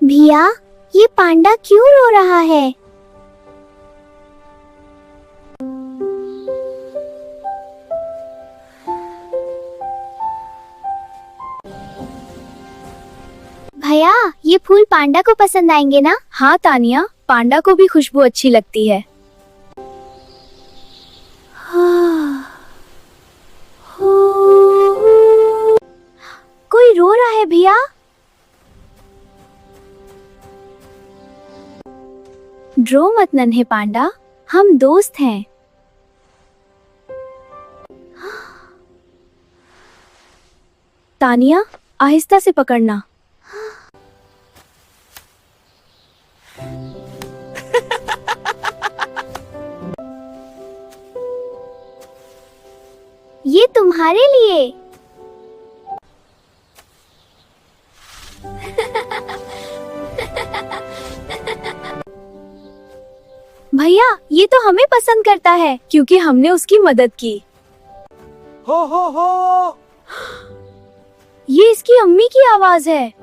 भैया, ये पांडा क्यों रो रहा है? भैया, ये फूल पांडा को पसंद आएंगे ना? हाँ तानिया, पांडा को भी खुशबू अच्छी लगती है। कोई रो रहा है भैया। रो मत नन्हे पांडा, हम दोस्त हैं। तानिया, आहिस्ता से पकड़ना। ये तुम्हारे लिए। भैया, ये तो हमें पसंद करता है क्योंकि हमने उसकी मदद की। हो। ये इसकी अम्मी की आवाज है।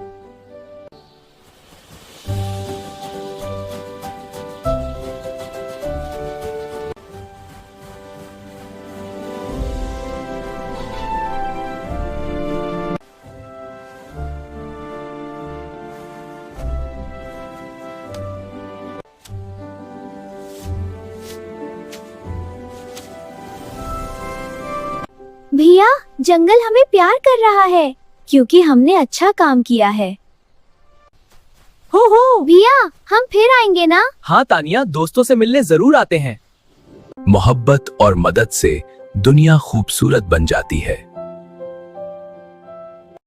भैया, जंगल हमें प्यार कर रहा है क्योंकि हमने अच्छा काम किया है। हो। भैया, हम फिर आएंगे ना? हाँ तानिया, दोस्तों से मिलने जरूर आते हैं। मोहब्बत और मदद से दुनिया खूबसूरत बन जाती है।